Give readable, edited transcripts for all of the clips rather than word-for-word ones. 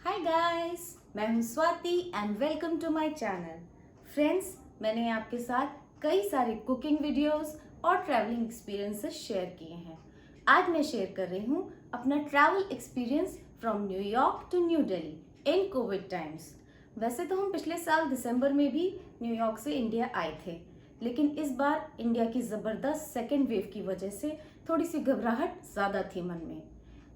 हाय guys, मैं हूं Swati and welcome to my channel. Friends, मैंने आपके साथ कई सारे कुकिंग वीडियोस और ट्रैवलिंग एक्सपीरियंसेस शेयर किए हैं। आज मैं शेयर कर रही हूं अपना travel experience from New York to New Delhi in COVID times. वैसे तो हम पिछले साल दिसंबर में भी न्यूयॉर्क से इंडिया आए थे, लेकिन इस बार इंडिया की ज़बरदस्त सेकेंड वेव की वजह से थोड़ी सी घबराहट ज़्यादा थी मन में।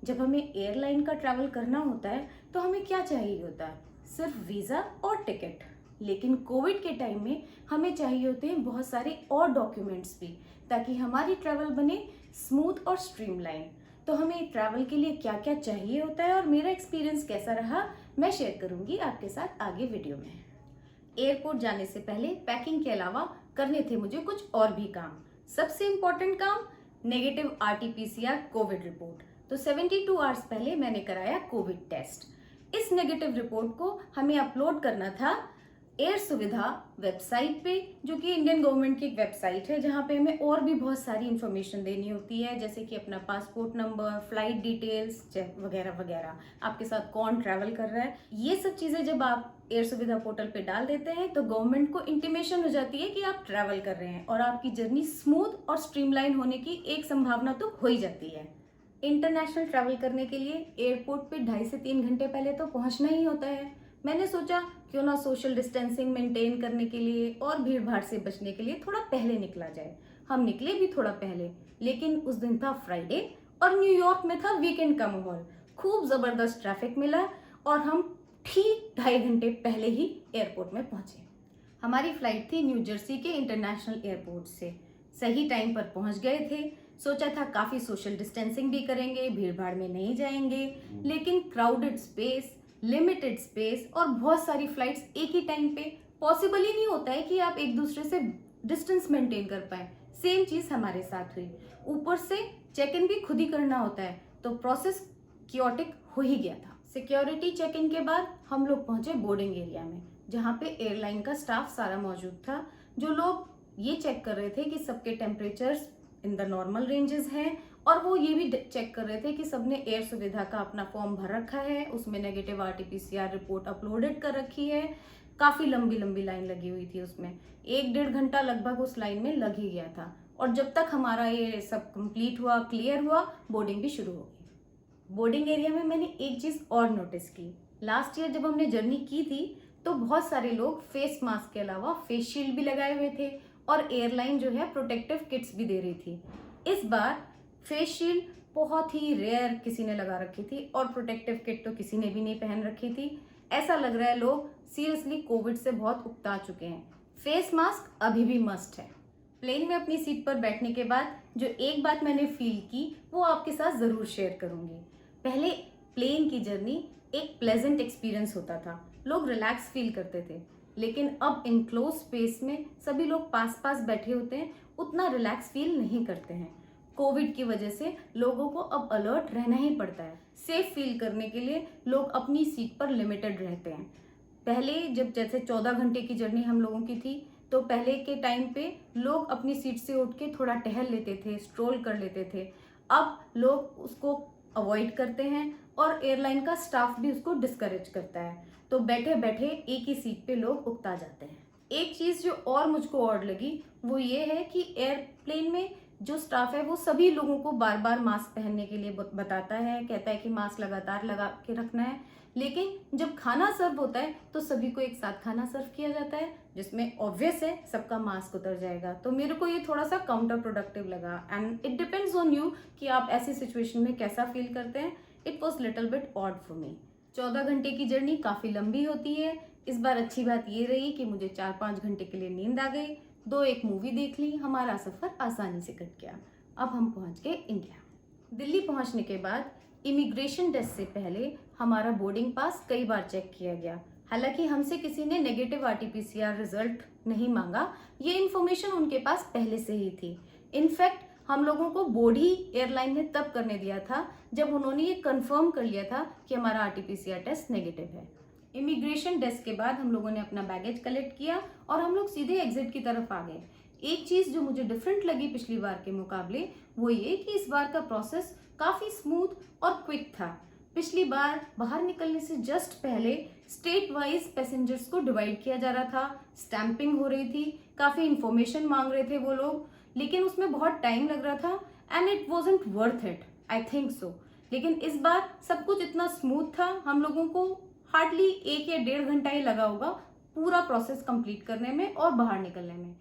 जब हमें एयरलाइन का ट्रैवल करना होता है तो हमें क्या चाहिए होता है? सिर्फ वीज़ा और टिकट। लेकिन कोविड के टाइम में हमें चाहिए होते हैं बहुत सारे और डॉक्यूमेंट्स भी, ताकि हमारी ट्रैवल बने स्मूथ और स्ट्रीमलाइन। तो हमें ट्रैवल के लिए क्या क्या चाहिए होता है और मेरा एक्सपीरियंस कैसा रहा, मैं शेयर करूंगी आपके साथ आगे वीडियो में। एयरपोर्ट जाने से पहले पैकिंग के अलावा करने थे मुझे कुछ और भी काम। सबसे इम्पोर्टेंट काम, नेगेटिव आरटीपीसीआर कोविड रिपोर्ट। तो 72 आवर्स पहले मैंने कराया कोविड टेस्ट। इस नेगेटिव रिपोर्ट को हमें अपलोड करना था एयर सुविधा वेबसाइट पे, जो कि इंडियन गवर्नमेंट की एक वेबसाइट है, जहाँ पे हमें और भी बहुत सारी इन्फॉर्मेशन देनी होती है, जैसे कि अपना पासपोर्ट नंबर, फ्लाइट डिटेल्स वगैरह वगैरह, आपके साथ कौन ट्रैवल कर रहा है। ये सब चीज़ें जब आप एयर सुविधा पोर्टल पे डाल देते हैं तो गवर्नमेंट को इंटीमेशन हो जाती है कि आप ट्रैवल कर रहे हैं और आपकी जर्नी स्मूथ और स्ट्रीमलाइन होने की एक संभावना तो हो ही जाती है। इंटरनेशनल ट्रैवल करने के लिए एयरपोर्ट पे 2.5 से 3 घंटे पहले तो पहुंचना ही होता है। मैंने सोचा क्यों ना सोशल डिस्टेंसिंग मेंटेन करने के लिए और भीड़ भाड़ से बचने के लिए थोड़ा पहले निकला जाए। हम निकले भी थोड़ा पहले, लेकिन उस दिन था फ्राइडे और न्यूयॉर्क में था वीकेंड का माहौल। खूब जबरदस्त ट्रैफिक मिला और हम ठीक 2.5 घंटे पहले ही एयरपोर्ट में पहुंचे। हमारी फ्लाइट थी न्यू जर्सी के इंटरनेशनल एयरपोर्ट से। सही टाइम पर पहुंच गए थे। सोचा था काफी सोशल डिस्टेंसिंग भी करेंगे, भीड़ भाड़ में नहीं जाएंगे, लेकिन क्राउडेड स्पेस, लिमिटेड स्पेस और बहुत सारी फ्लाइट्स एक ही टाइम पे पॉसिबल ही नहीं होता है कि आप एक दूसरे से डिस्टेंस मेंटेन कर पाए। सेम चीज हमारे साथ हुई। ऊपर से चेक इन भी खुद ही करना होता है, तो प्रोसेस क्योटिक हो ही गया था। सिक्योरिटी चेक इन के बाद हम लोग पहुंचे बोर्डिंग एरिया में, जहाँ पे एयरलाइन का स्टाफ सारा मौजूद था, जो लोग ये चेक कर रहे थे कि सबके temperatures in the normal ranges हैं, और वो ये भी चेक कर रहे थे कि सबने एयर सुविधा का अपना फॉर्म भर रखा है, उसमें नेगेटिव आरटीपीसीआर रिपोर्ट अपलोडेड कर रखी है। काफी लंबी लंबी लाइन लगी हुई थी, उसमें 1-1.5 घंटा लगभग उस लाइन में लग ही गया था। और जब तक हमारा ये सब कंप्लीट हुआ, क्लियर हुआ, बोर्डिंग भी शुरू हो गई। बोर्डिंग एरिया में मैंने एक चीज और नोटिस की। लास्ट ईयर जब हमने जर्नी की थी तो बहुत सारे लोग फेस मास्क के अलावा फेस शील्ड भी लगाए हुए थे और एयरलाइन जो है प्रोटेक्टिव किट्स भी दे रही थी। इस बार फेस शील्ड बहुत ही रेयर किसी ने लगा रखी थी और प्रोटेक्टिव किट तो किसी ने भी नहीं पहन रखी थी। ऐसा लग रहा है लोग सीरियसली कोविड से बहुत उकता चुके हैं। फेस मास्क अभी भी मस्ट है। प्लेन में अपनी सीट पर बैठने के बाद जो एक बात मैंने फील की वो आपके साथ जरूर शेयर करूंगी। पहले प्लेन की जर्नी एक प्लेजेंट एक्सपीरियंस होता था, लोग रिलैक्स फील करते थे, लेकिन अब इनक्लोज स्पेस में सभी लोग पास पास बैठे होते हैं, उतना रिलैक्स फील नहीं करते हैं। कोविड की वजह से लोगों को अब अलर्ट रहना ही पड़ता है। सेफ फील करने के लिए लोग अपनी सीट पर लिमिटेड रहते हैं। पहले जब जैसे 14 घंटे की जर्नी हम लोगों की थी, तो पहले के टाइम पे लोग अपनी सीट से उठ के थोड़ा टहल लेते थे, स्ट्रोल कर लेते थे। अब लोग उसको अवॉइड करते हैं और एयरलाइन का स्टाफ भी उसको डिस्करेज करता है, तो बैठे बैठे एक ही सीट पे लोग उकता जाते हैं। एक चीज जो और मुझको और लगी वो ये है कि एयरप्लेन में जो स्टाफ है वो सभी लोगों को बार बार मास्क पहनने के लिए बताता है, कहता है कि मास्क लगातार लगा के रखना है, लेकिन जब खाना सर्व होता है तो सभी को एक साथ खाना सर्व किया जाता है, जिसमें ऑब्वियस है सबका मास्क उतर जाएगा। तो मेरे को ये थोड़ा सा काउंटर प्रोडक्टिव लगा and it depends on you कि आप ऐसी सिचुएशन में कैसा फील करते हैं। It was little bit odd for me. 14 घंटे की जर्नी काफी लंबी होती है। इस बार अच्छी बात ये रही कि मुझे 4-5 घंटे के लिए नींद आ गई, 2-1 मूवी देख ली, हमारा सफर आसानी से कट गया। अब हम पहुंच गए इंडिया। दिल्ली पहुंचने के बाद इमिग्रेशन टेस्ट से पहले हमारा बोर्डिंग पास कई बार चेक किया गया। हालांकि हमसे किसी ने नेगेटिव आरटीपीसीआर रिजल्ट नहीं मांगा, ये इन्फॉर्मेशन उनके पास पहले से ही थी। इनफैक्ट हम लोगों को बोर्ड ही एयरलाइन ने तब करने दिया था जब उन्होंने ये कंफर्म कर लिया था कि हमारा आरटीपीसीआर टेस्ट नेगेटिव है। इमिग्रेशन डेस्क के बाद हम लोगों ने अपना बैगेज कलेक्ट किया और हम लोग सीधे एग्जिट की तरफ आ गए। एक चीज जो मुझे डिफरेंट लगी पिछली बार के मुकाबले वो ये कि इस बार का प्रोसेस काफी स्मूथ और क्विक था। पिछली बार बाहर निकलने से जस्ट पहले स्टेट वाइज पैसेंजर्स को डिवाइड किया जा रहा था, स्टैंपिंग हो रही थी, काफ़ी इंफॉर्मेशन मांग रहे थे वो लोग, लेकिन उसमें बहुत टाइम लग रहा था and it wasn't worth it, I think so. लेकिन इस बार सब कुछ इतना स्मूथ था, हम लोगों को हार्डली 1 या 1.5 घंटा ही लगा होगा पूरा प्रोसेस कंप्लीट करने में और बाहर निकलने में।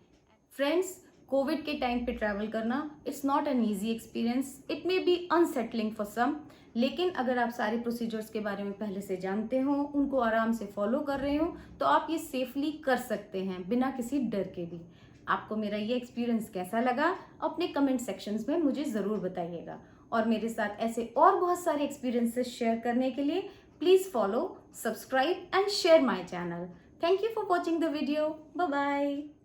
फ्रेंड्स, कोविड के टाइम पे ट्रैवल करना it's not an easy experience, it may be unsettling for some, लेकिन अगर आप सारे प्रोसीजर्स के बारे में पहले से जानते हो, उनको आराम से फॉलो कर रहे हो, तो आप ये सेफली कर सकते हैं बिना किसी डर के भी। आपको मेरा ये एक्सपीरियंस कैसा लगा अपने कमेंट सेक्शंस में मुझे ज़रूर बताइएगा, और मेरे साथ ऐसे और बहुत सारे एक्सपीरियंसेस शेयर करने के लिए please follow, subscribe and share my channel. Thank you for watching the video. Bye bye.